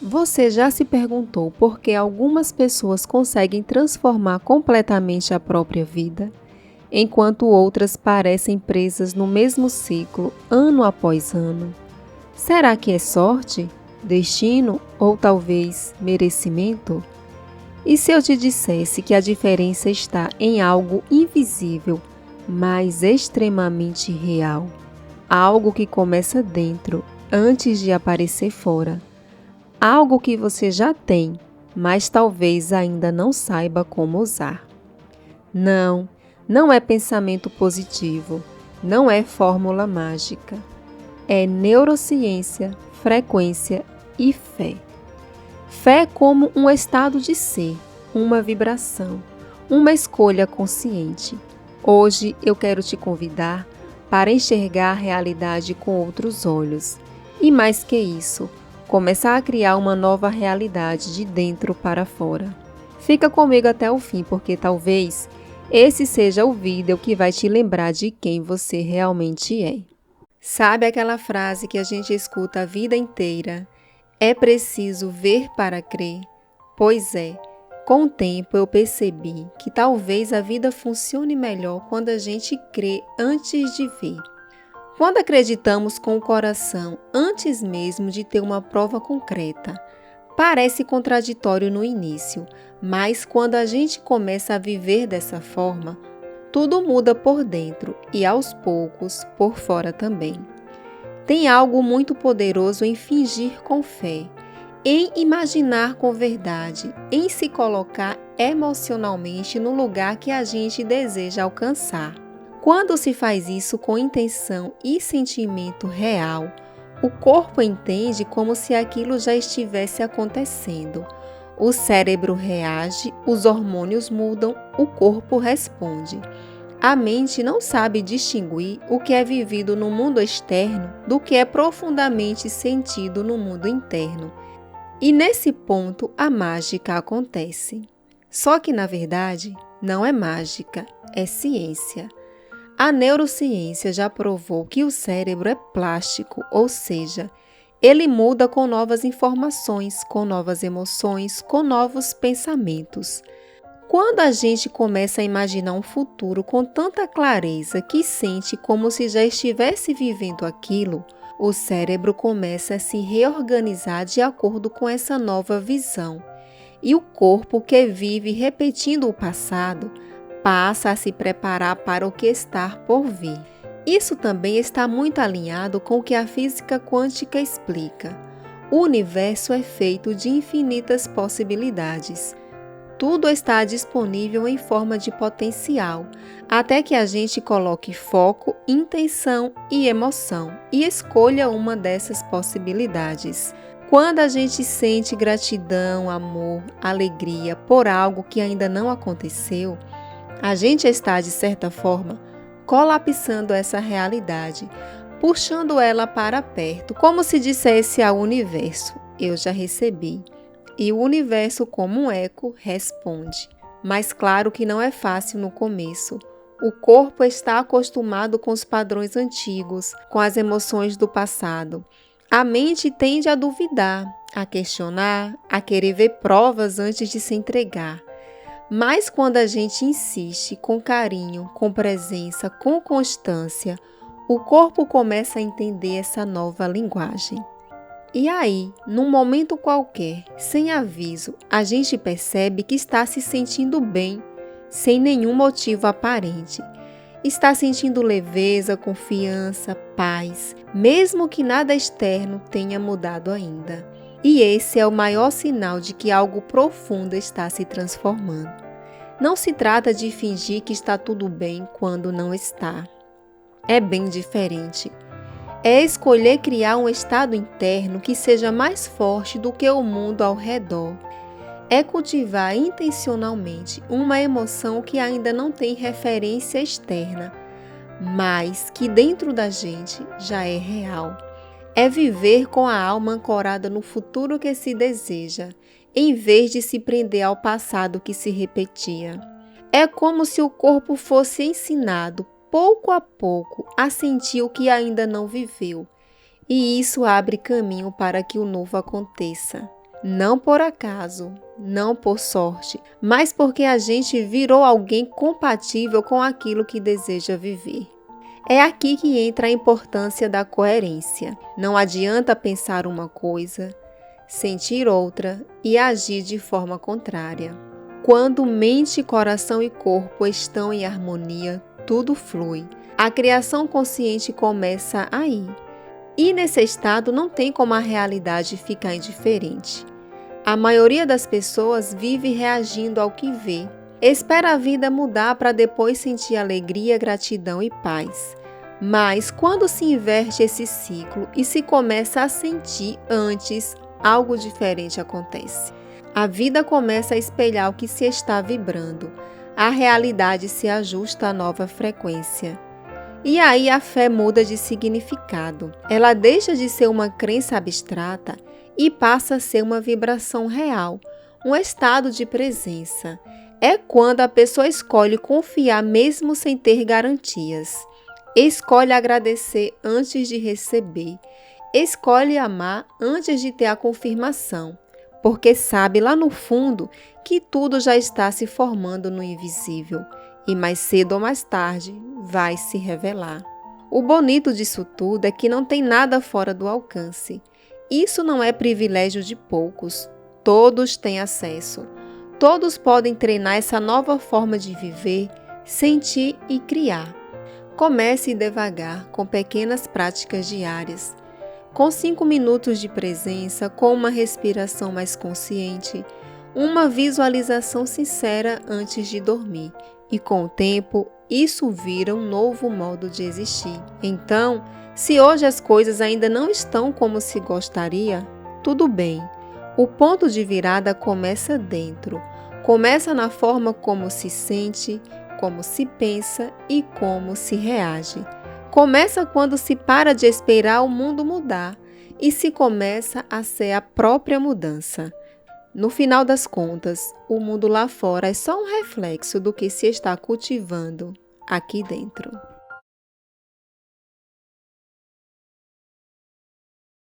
Você já se perguntou por que algumas pessoas conseguem transformar completamente a própria vida, enquanto outras parecem presas no mesmo ciclo, ano após ano? Será que é sorte, destino ou talvez merecimento? E se eu te dissesse que a diferença está em algo invisível, mas extremamente real? Algo que começa dentro, antes de aparecer fora. Algo que você já tem, mas talvez ainda não saiba como usar. Não, não é pensamento positivo, não é fórmula mágica. É neurociência, frequência e fé. Fé como um estado de ser, uma vibração, uma escolha consciente. Hoje eu quero te convidar para enxergar a realidade com outros olhos. E mais que isso, começar a criar uma nova realidade de dentro para fora. Fica comigo até o fim, porque talvez esse seja o vídeo que vai te lembrar de quem você realmente é. Sabe aquela frase que a gente escuta a vida inteira? É preciso ver para crer? Pois é, com o tempo eu percebi que talvez a vida funcione melhor quando a gente crê antes de ver. Quando acreditamos com o coração antes mesmo de ter uma prova concreta, parece contraditório no início, mas quando a gente começa a viver dessa forma, tudo muda por dentro e aos poucos por fora também. Tem algo muito poderoso em fingir com fé, em imaginar com verdade, em se colocar emocionalmente no lugar que a gente deseja alcançar. Quando se faz isso com intenção e sentimento real, o corpo entende como se aquilo já estivesse acontecendo. O cérebro reage, os hormônios mudam, o corpo responde. A mente não sabe distinguir o que é vivido no mundo externo do que é profundamente sentido no mundo interno. E nesse ponto a mágica acontece. Só que, na verdade, não é mágica, é ciência. A neurociência já provou que o cérebro é plástico, ou seja, ele muda com novas informações, com novas emoções, com novos pensamentos. Quando a gente começa a imaginar um futuro com tanta clareza que sente como se já estivesse vivendo aquilo, o cérebro começa a se reorganizar de acordo com essa nova visão. E o corpo, que vive repetindo o passado, passa a se preparar para o que está por vir. Isso também está muito alinhado com o que a física quântica explica. O universo é feito de infinitas possibilidades. Tudo está disponível em forma de potencial, até que a gente coloque foco, intenção e emoção e escolha uma dessas possibilidades. Quando a gente sente gratidão, amor, alegria por algo que ainda não aconteceu, a gente está, de certa forma, colapsando essa realidade, puxando ela para perto, como se dissesse ao universo: eu já recebi. E o universo, como um eco, responde. Mas claro que não é fácil no começo. O corpo está acostumado com os padrões antigos, com as emoções do passado. A mente tende a duvidar, a questionar, a querer ver provas antes de se entregar. Mas quando a gente insiste com carinho, com presença, com constância, o corpo começa a entender essa nova linguagem. E aí, num momento qualquer, sem aviso, a gente percebe que está se sentindo bem, sem nenhum motivo aparente. Está sentindo leveza, confiança, paz, mesmo que nada externo tenha mudado ainda. E esse é o maior sinal de que algo profundo está se transformando. Não se trata de fingir que está tudo bem quando não está. É bem diferente. É escolher criar um estado interno que seja mais forte do que o mundo ao redor. É cultivar intencionalmente uma emoção que ainda não tem referência externa, mas que dentro da gente já é real. É viver com a alma ancorada no futuro que se deseja, em vez de se prender ao passado que se repetia. É como se o corpo fosse ensinado, pouco a pouco, a sentir o que ainda não viveu. E isso abre caminho para que o novo aconteça. Não por acaso, não por sorte, mas porque a gente virou alguém compatível com aquilo que deseja viver. É aqui que entra a importância da coerência. Não adianta pensar uma coisa, sentir outra e agir de forma contrária. Quando mente, coração e corpo estão em harmonia, tudo flui. A criação consciente começa aí. E nesse estado não tem como a realidade ficar indiferente. A maioria das pessoas vive reagindo ao que vê. Espera a vida mudar para depois sentir alegria, gratidão e paz. Mas quando se inverte esse ciclo e se começa a sentir antes, algo diferente acontece. A vida começa a espelhar o que se está vibrando. A realidade se ajusta à nova frequência. E aí a fé muda de significado. Ela deixa de ser uma crença abstrata e passa a ser uma vibração real, um estado de presença. É quando a pessoa escolhe confiar mesmo sem ter garantias. Escolhe agradecer antes de receber. Escolhe amar antes de ter a confirmação, porque sabe lá no fundo que tudo já está se formando no invisível e mais cedo ou mais tarde vai se revelar. O bonito disso tudo é que não tem nada fora do alcance. Isso não é privilégio de poucos. Todos têm acesso. Todos podem treinar essa nova forma de viver, sentir e criar. Comece devagar, com pequenas práticas diárias. Com 5 minutos de presença, com uma respiração mais consciente, uma visualização sincera antes de dormir. E com o tempo, isso vira um novo modo de existir. Então, se hoje as coisas ainda não estão como se gostaria, tudo bem. O ponto de virada começa dentro. Começa na forma como se sente, como se pensa e como se reage. Começa quando se para de esperar o mundo mudar e se começa a ser a própria mudança. No final das contas, o mundo lá fora é só um reflexo do que se está cultivando aqui dentro.